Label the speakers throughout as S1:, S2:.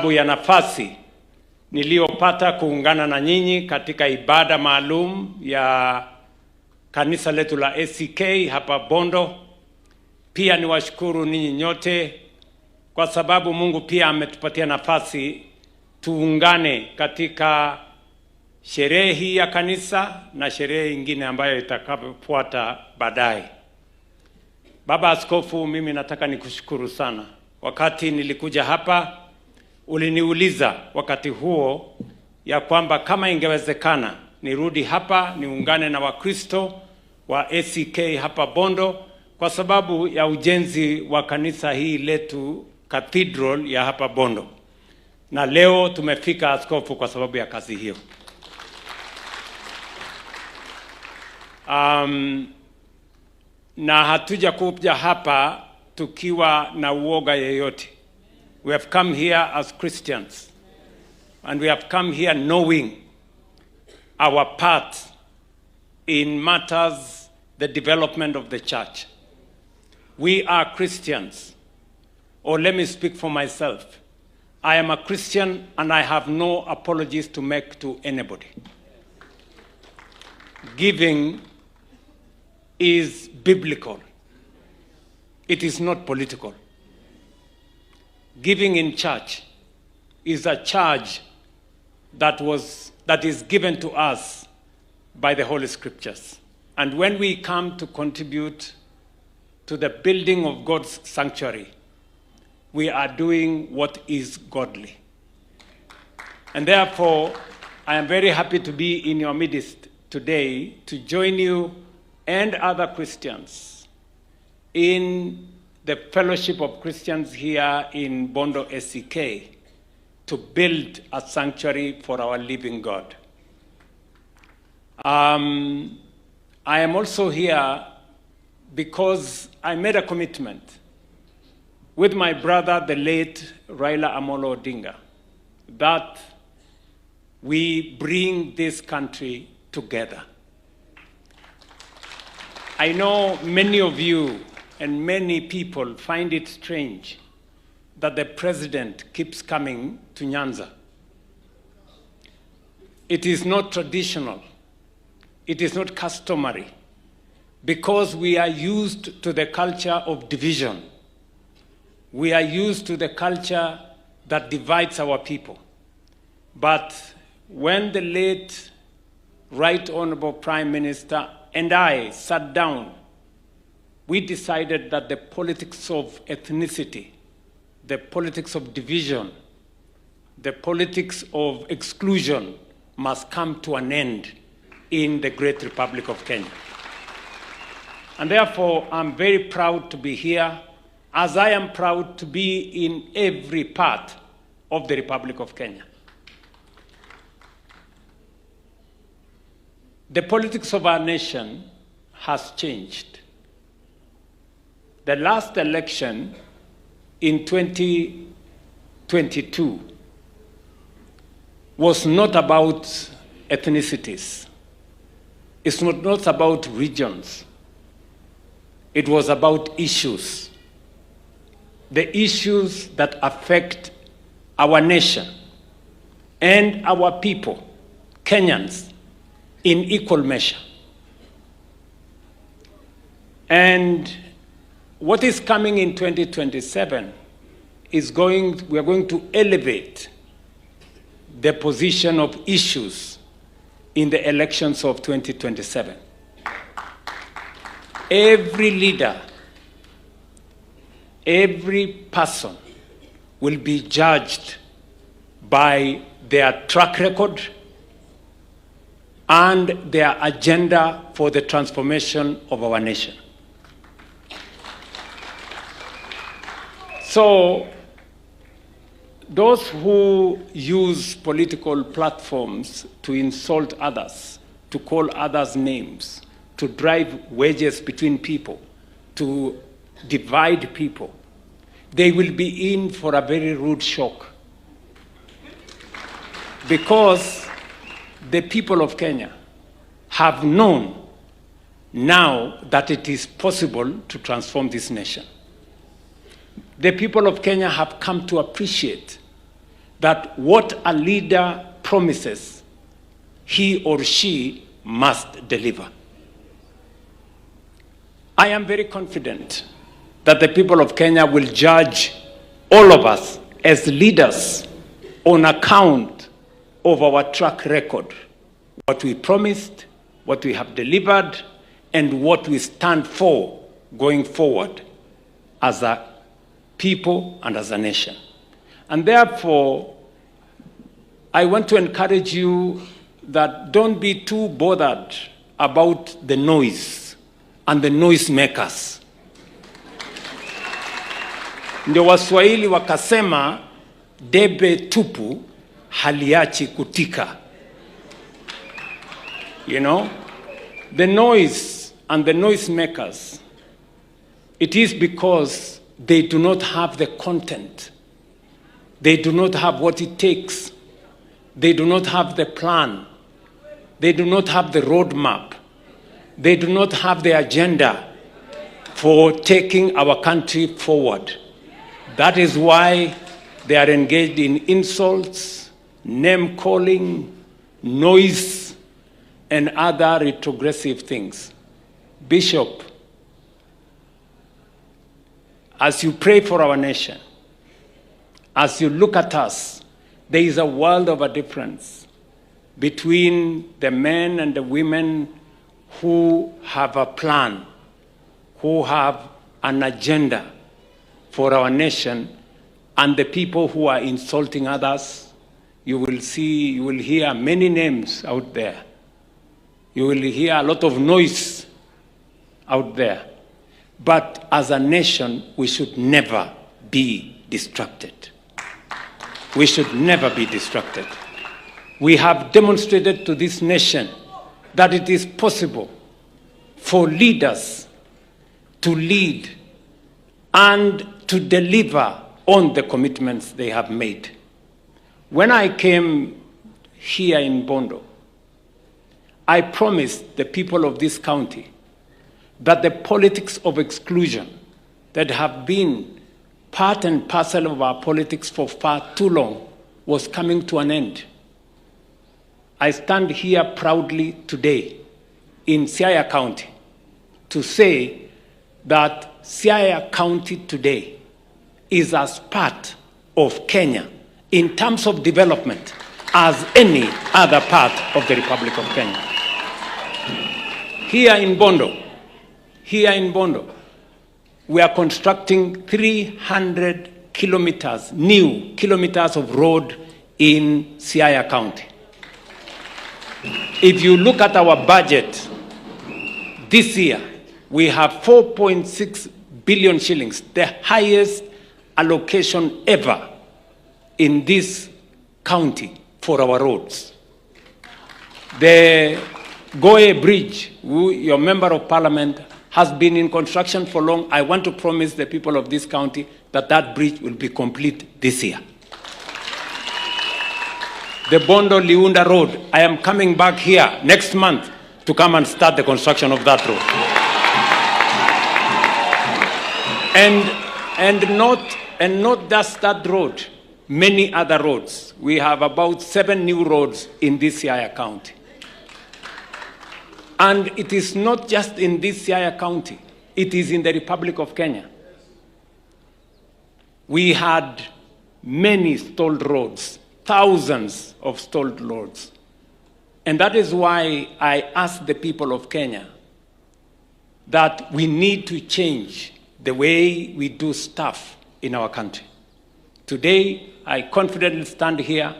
S1: Ya nafasi niliyopata kuungana na nyinyi katika ibada maalum ya kanisa letu la ACK hapa Bondo. Pia niwashukuru ninyi nyote kwa sababu Mungu pia ametupatia nafasi tuungane katika sherehe hii ya kanisa na sherehe nyingine ambayo itakayofuata baadaye. Baba Askofu, mimi nataka nikushukuru sana. Wakati nilikuja hapa uliniuliza wakati huo ya kwamba kama ingewezekana nirudi hapa niungane na Wakristo wa ACK hapa Bondo kwa sababu ya ujenzi wa kanisa hii letu cathedral ya hapa Bondo. Na leo tumefika askofu kwa sababu ya kazi hiyo. Na hatuja kuja hapa tukiwa na uoga yeyote. We have come here as Christians, and we have come here knowing our part in matters, the development of the church. We are Christians, or let me speak for myself. I am a Christian and I have no apologies to make to anybody. Giving is biblical. It is not political. Giving in church is a charge that is given to us by the Holy Scriptures. And when we come to contribute to the building of God's sanctuary, we are doing what is godly. And therefore, I am very happy to be in your midst today to join you and other Christians in the fellowship of Christians here in Bondo ACK to build a sanctuary for our living God. I am also here because I made a commitment with my brother, the late Raila Amolo Odinga, that we bring this country together. I know many of you and many people find it strange that the president keeps coming to Nyanza. It is not traditional. It is not customary, because we are used to the culture of division. We are used to the culture that divides our people. But when the late Right Honorable Prime Minister and I sat down, we decided that the politics of ethnicity, the politics of division, the politics of exclusion must come to an end in the great Republic of Kenya. And therefore, I'm very proud to be here, as I am proud to be in every part of the Republic of Kenya. The politics of our nation has changed. The last election in 2022 was not about ethnicities. It's not about regions. It was about issues. The issues that affect our nation and our people, Kenyans, in equal measure. And what is coming in 2027 is we are going to elevate the position of issues in the elections of 2027. Every leader, every person will be judged by their track record and their agenda for the transformation of our nation. So, those who use political platforms to insult others, to call others names, to drive wedges between people, to divide people, they will be in for a very rude shock. Because the people of Kenya have known now that it is possible to transform this nation. The people of Kenya have come to appreciate that what a leader promises, he or she must deliver. I am very confident that the people of Kenya will judge all of us as leaders on account of our track record, what we promised, what we have delivered, and what we stand for going forward as a people and as a nation. And therefore, I want to encourage you that don't be too bothered about the noise and the noisemakers. Ndio Waswahili wakasema debe tupu haliachi kutika. You know, the noise and the noisemakers, it is because they do not have the content. They do not have what it takes. They do not have the plan. They do not have the roadmap. They do not have the agenda for taking our country forward. That is why they are engaged in insults, name-calling, noise, and other retrogressive things. Bishop, as you pray for our nation, as you look at us, there is a world of a difference between the men and the women who have a plan, who have an agenda for our nation, and the people who are insulting others. You will hear many names out there. You will hear a lot of noise out there. But as a nation, we should never be distracted. We should never be distracted. We have demonstrated to this nation that it is possible for leaders to lead and to deliver on the commitments they have made. When I came here in Bondo, I promised the people of this county that the politics of exclusion that have been part and parcel of our politics for far too long was coming to an end. I stand here proudly today in Siaya County to say that Siaya County today is as part of Kenya in terms of development as any other part of the Republic of Kenya. Here in Bondo, we are constructing 300 kilometers, new kilometers of road in Siaya County. If you look at our budget this year, we have 4.6 billion shillings, the highest allocation ever in this county for our roads. The Goe Bridge, your member of parliament, has been in construction for long. I want to promise the people of this county that that bridge will be complete this year. The Bondo-Liunda Road, I am coming back here next month to come and start the construction of that road. And not just that road, many other roads. We have about 7 new roads in this Siaya County. And it is not just in this Siaya County, it is in the Republic of Kenya. We had many stalled roads, thousands of stalled roads. And that is why I ask the people of Kenya that we need to change the way we do stuff in our country. Today, I confidently stand here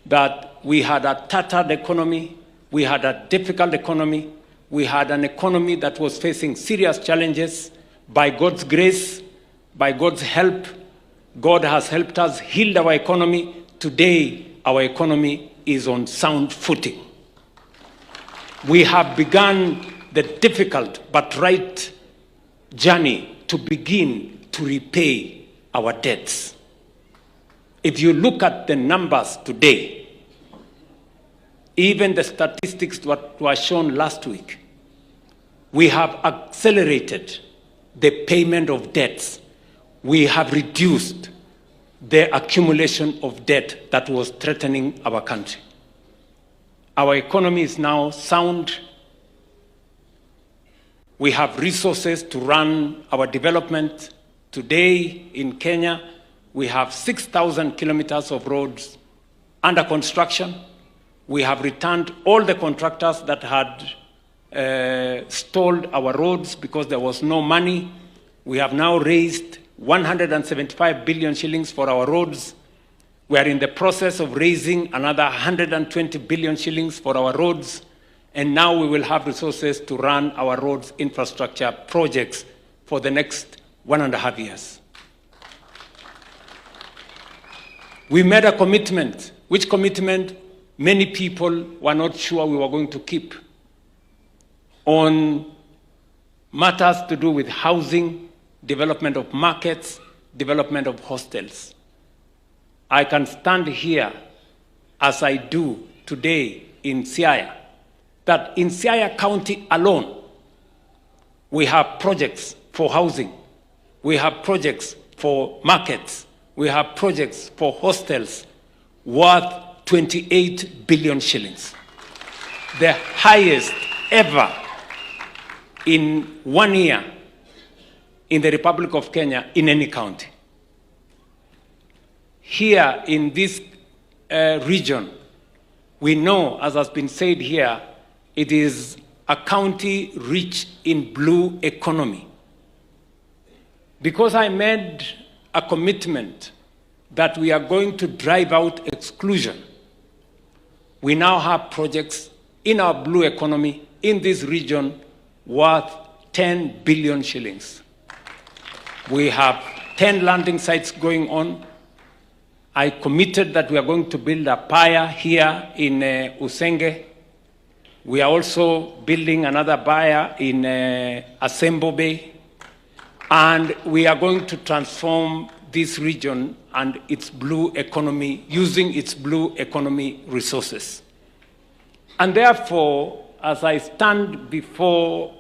S1: that we had a tattered economy, we had a difficult economy, we had an economy that was facing serious challenges. By God's grace, by God's help, God has helped us heal our economy. Today, our economy is on sound footing. We have begun the difficult but right journey to begin to repay our debts. If you look at the numbers today, even the statistics that were shown last week, we have accelerated the payment of debts. We have reduced the accumulation of debt that was threatening our country. Our economy is now sound. We have resources to run our development. Today in Kenya, we have 6,000 kilometers of roads under construction. We have returned all the contractors that had stalled our roads because there was no money. We have now raised 175 billion shillings for our roads. We are in the process of raising another 120 billion shillings for our roads. And now we will have resources to run our roads infrastructure projects for the next 1.5 years. We made a commitment, which commitment many people were not sure we were going to keep, on matters to do with housing, development of markets, development of hostels. I can stand here, as I do today in Siaya, that in Siaya County alone, we have projects for housing, we have projects for markets, we have projects for hostels worth 28 billion shillings. The highest ever in 1 year in the Republic of Kenya in any county. Here in this region, we know, as has been said here, it is a county rich in blue economy. Because I made a commitment that we are going to drive out exclusion, we now have projects in our blue economy in this region worth 10 billion shillings. We have 10 landing sites going on. I committed that we are going to build a pier here in Usenge. We are also building another pier in Asembo Bay. And we are going to transform this region and its blue economy, using its blue economy resources. And therefore, as I stand before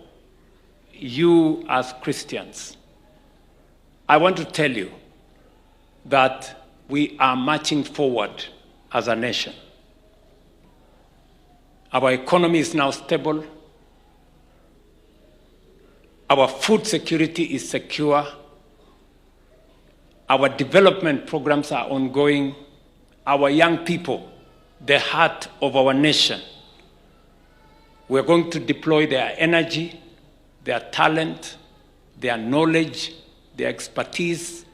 S1: you as Christians, I want to tell you that we are marching forward as a nation. Our economy is now stable. Our food security is secure. Our development programs are ongoing. Our young people, the heart of our nation, we're going to deploy their energy, their talent, their knowledge, their expertise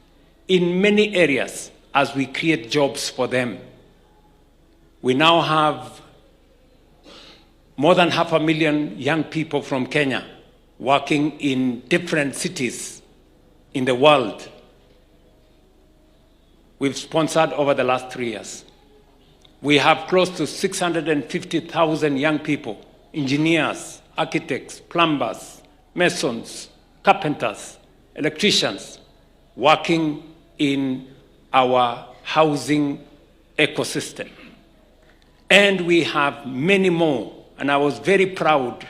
S1: in many areas as we create jobs for them. We now have more than 500,000 young people from Kenya working in different cities in the world. We've sponsored over the last 3 years. We have close to 650,000 young people, engineers, architects, plumbers, masons, carpenters, electricians, working in our housing ecosystem. And we have many more. And I was very proud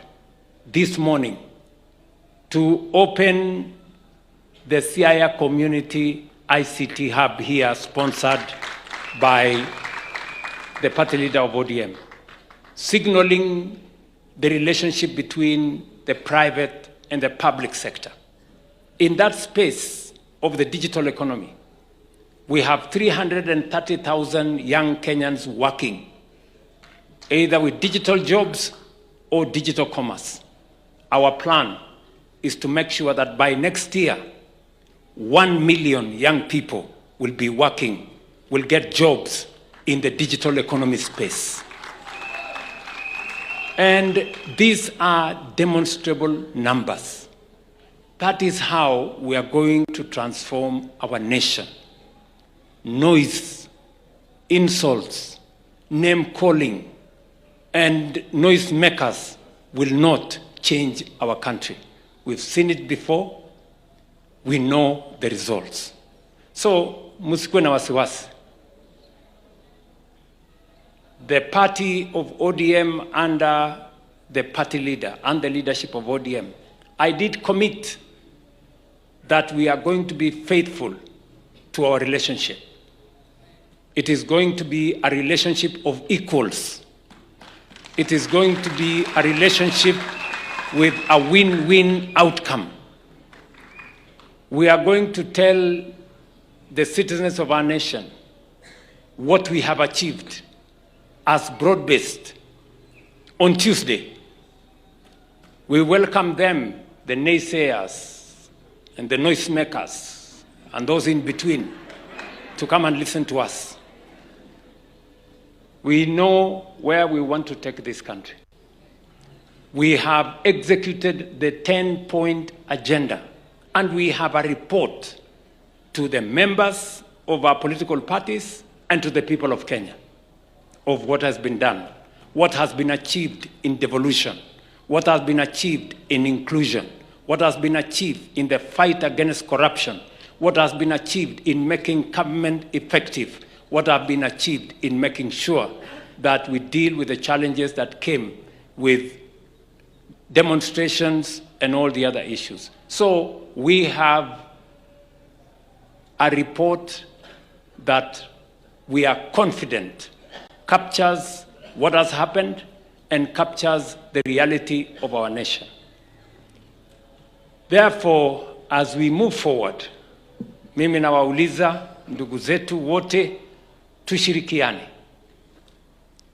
S1: this morning to open the Siaya Community ICT Hub here, sponsored by the party leader of ODM, signaling the relationship between the private and the public sector. In that space of the digital economy, we have 330,000 young Kenyans working, either with digital jobs or digital commerce. Our plan is to make sure that by next year, 1 million young people will be working, will get jobs in the digital economy space. And these are demonstrable numbers. That is how we are going to transform our nation. Noise, insults, name-calling, and noise makers will not change our country. We've seen it before. We know the results. So, musikwe na wasiwasi. The party of ODM under the party leader and the leadership of ODM, I did commit that we are going to be faithful to our relationship. It is going to be a relationship of equals. It is going to be a relationship with a win-win outcome. We are going to tell the citizens of our nation what we have achieved as broad-based on Tuesday. We welcome them, the naysayers and the noisemakers and those in between, to come and listen to us. We know where we want to take this country. We have executed the 10-point agenda, and we have a report to the members of our political parties and to the people of Kenya of what has been done, what has been achieved in devolution, what has been achieved in inclusion, what has been achieved in the fight against corruption, what has been achieved in making government effective, what has been achieved in making sure that we deal with the challenges that came with demonstrations and all the other issues. So we have a report that we are confident captures what has happened and captures the reality of our nation. Therefore, as we move forward, mimi nawauliza ndugu zetu wote tushirikiane.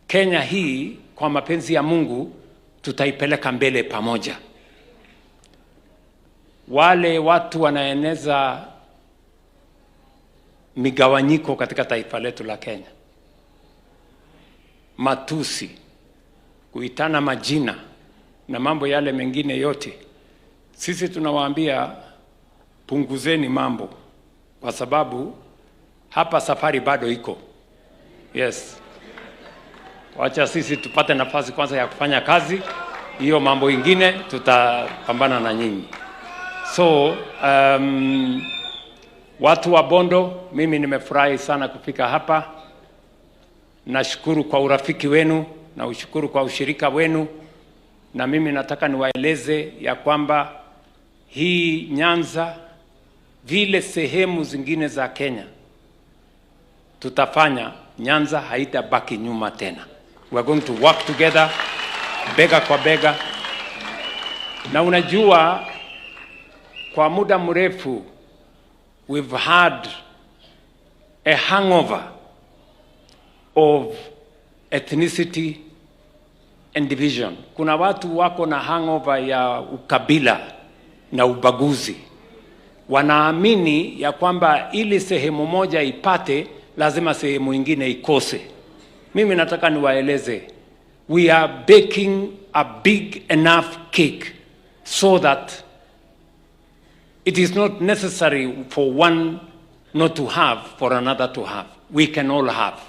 S1: Kenya hii kwa mapenzi ya Mungu tutaipeleka mbele pamoja. Wale watu wanaeneza migawanyiko katika taifa letu la Kenya, matusi, kuitana majina na mambo yale mengine yote, sisi tunawaambia punguzeni mambo, kwa sababu hapa safari bado iko. Yes. Wacha sisi tupate nafasi kwanza ya kufanya kazi, hiyo mambo ingine tutapambana na nyinyi. So watu wa Bondo, mimi nimefurahi sana kufika hapa. Nashukuru kwa urafiki wenu na ushukuru kwa ushirika wenu, na mimi nataka niwaeleze ya kwamba hii Nyanza vile sehemu zingine za Kenya tutafanya, Nyanza haitabaki nyuma tena. We are going to work together bega kwa bega. Na unajua kwa muda mrefu we've had a hangover of ethnicity and division. Kuna watu wako na hangover ya ukabila na ubaguzi. Wanaamini ya kwamba ili sehemu moja ipate, lazima sehemu ingine ikose. Mimi nataka niwaeleze, we are baking a big enough cake so that it is not necessary for one not to have, for another to have. We can all have.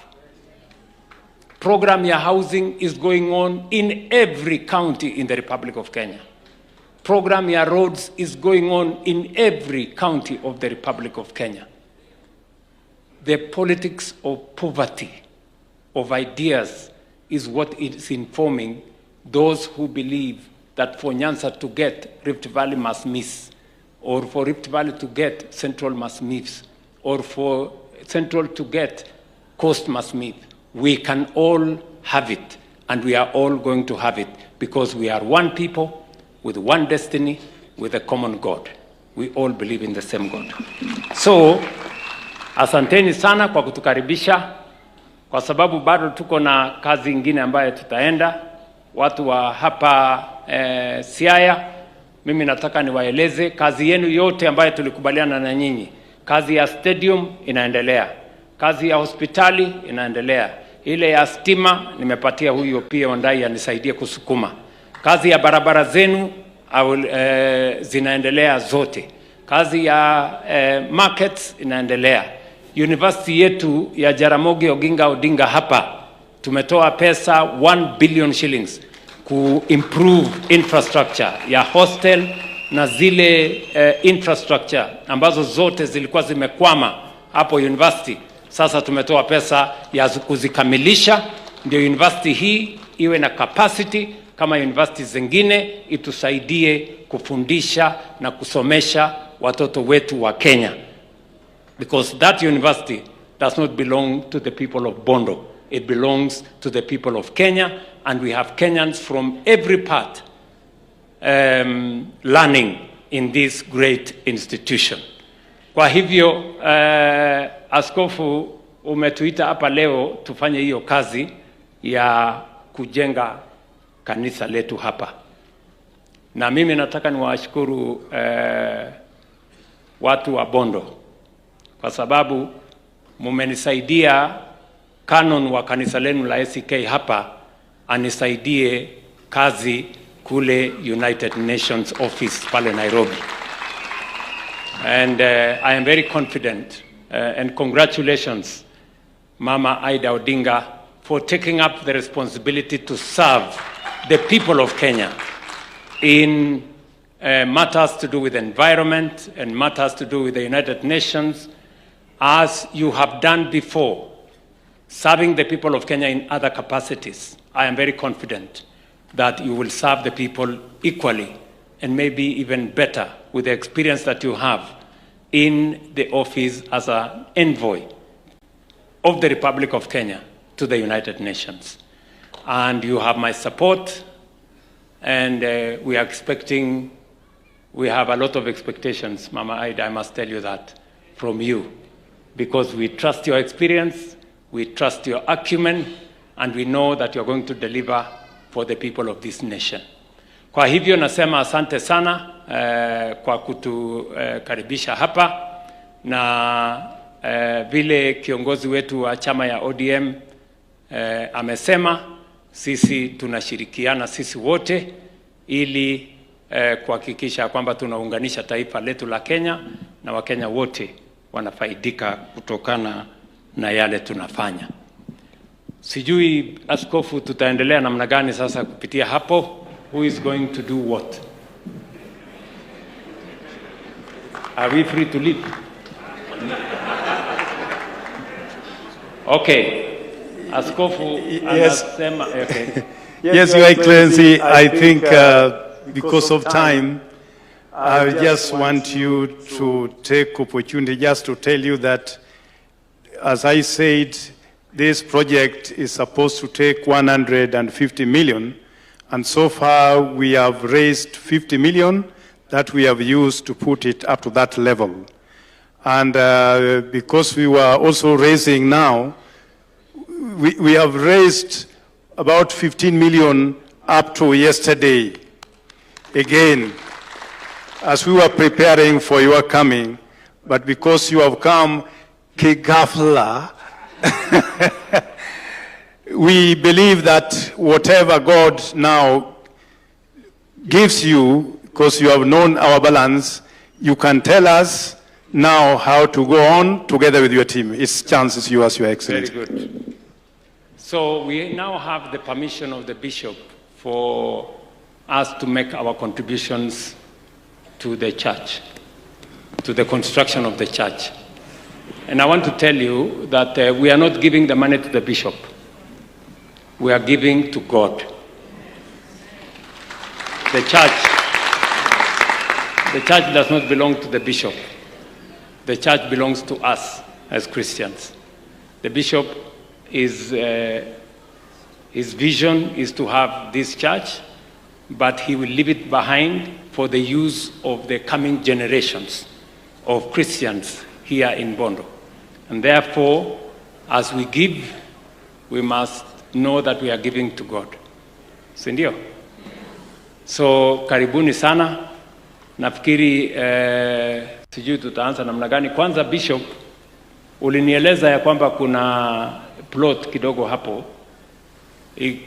S1: Program ya housing is going on in every county in the Republic of Kenya. Program ya roads is going on in every county of the Republic of Kenya. The politics of poverty, of ideas, is what is informing those who believe that for Nyanza to get, Rift Valley must miss, or for Rift Valley to get, Central must miss, or for Central to get, Coast must miss. We can all have it, and we are all going to have it, because we are one people with one destiny, with a common God. We all believe in the same God. So, asanteni sana kwa kutukaribisha, kwa sababu bado tuko na kazi ingine ambayo tutaenda. Watu wa hapa Siaya, mimi nataka niwaeleze kazi yenu yote ambayo tulikubaliana na nyinyi. Kazi ya stadium inaendelea, kazi ya hospitali inaendelea, ile ya stima nimepatia huyo pia Ondai anisaidie kusukuma. Kazi ya barabara zenu zinaendelea zote. Kazi ya markets inaendelea. University yetu ya Jaramogi Oginga Odinga hapa tumetoa pesa 1 billion shillings ku improve infrastructure ya hostel na zile infrastructure ambazo zote zilikuwa zimekwama hapo university. Sasa tumetoa pesa ya kuzikamilisha, ndio university hii iwe na capacity kama university zingine, itusaidie kufundisha na kusomesha watoto wetu wa Kenya. Because that university does not belong to the people of Bondo. It belongs to the people of Kenya, and we have Kenyans from every part learning in this great institution. Kwa hivyo, askofu, umetuita hapa leo tufanye hiyo kazi ya kujenga kanisa letu hapa. Na mimi nataka niwashukuru watu wa Bondo kwa sababu mumenisaidia canon wa kanisa lenu la ACK hapa anisaidie kazi kule United Nations office pale Nairobi. And I am very confident and congratulations Mama Aida Odinga for taking up the responsibility to serve the people of Kenya in matters to do with environment and matters to do with the United Nations, as you have done before, serving the people of Kenya in other capacities. I am very confident that you will serve the people equally and maybe even better with the experience that you have in the office as an envoy of the Republic of Kenya to the United Nations. And you have my support, and we are expecting, we have a lot of expectations, Mama Aida, I must tell you that, from you, because we trust your experience, we trust your acumen, and we know that you're going to deliver for the people of this nation. Kwa hivyo nasema asante sana kwa kutukaribisha hapa, na vile kiongozi wetu wa chama ya ODM amesema, sisi tunashirikiana sisi wote ili kuhakikisha kwamba tunaunganisha taifa letu la Kenya, na Wakenya wote wanafaidika kutokana na yale tunafanya. Sijui askofu, tutaendelea namna gani sasa kupitia hapo? Who is going to do what? Are we free to leave? Okay. Askofu,
S2: yes.
S1: Okay.
S2: Yes, Your Excellency, I think because of time, I just want you to take opportunity just to tell you that, as I said, this project is supposed to take 150 million, and so far we have raised 50 million that we have used to put it up to that level. And because we were also raising now, we have raised about 15 million up to yesterday. Again, as we were preparing for your coming, but because you have come kigafla, we believe that whatever God now gives you, because you have known our balance, you can tell us now how to go on together with your team. It's chances yours, Your Excellency.
S1: Very good. So we now have the permission of the bishop for us to make our contributions to the church, to the construction of the church. And I want to tell you that we are not giving the money to the bishop. We are giving to God. The church does not belong to the bishop. The church belongs to us as Christians. The bishop his vision is to have this church, but he will leave it behind for the use of the coming generations of Christians here in Bondo. And therefore, as we give, we must know that we are giving to God. Sindio? So, karibuni sana. Nafikiri, sijui tutaanza namna gani. Kwanza Bishop, ulinieleza ya kwamba kuna plot kidogo hapo.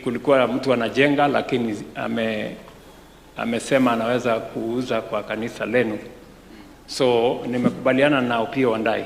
S1: Kulikuwa mtu anajenga, lakini amesema anaweza kuuza kwa kanisa lenu. So, nimekubaliana na Opio Wandai.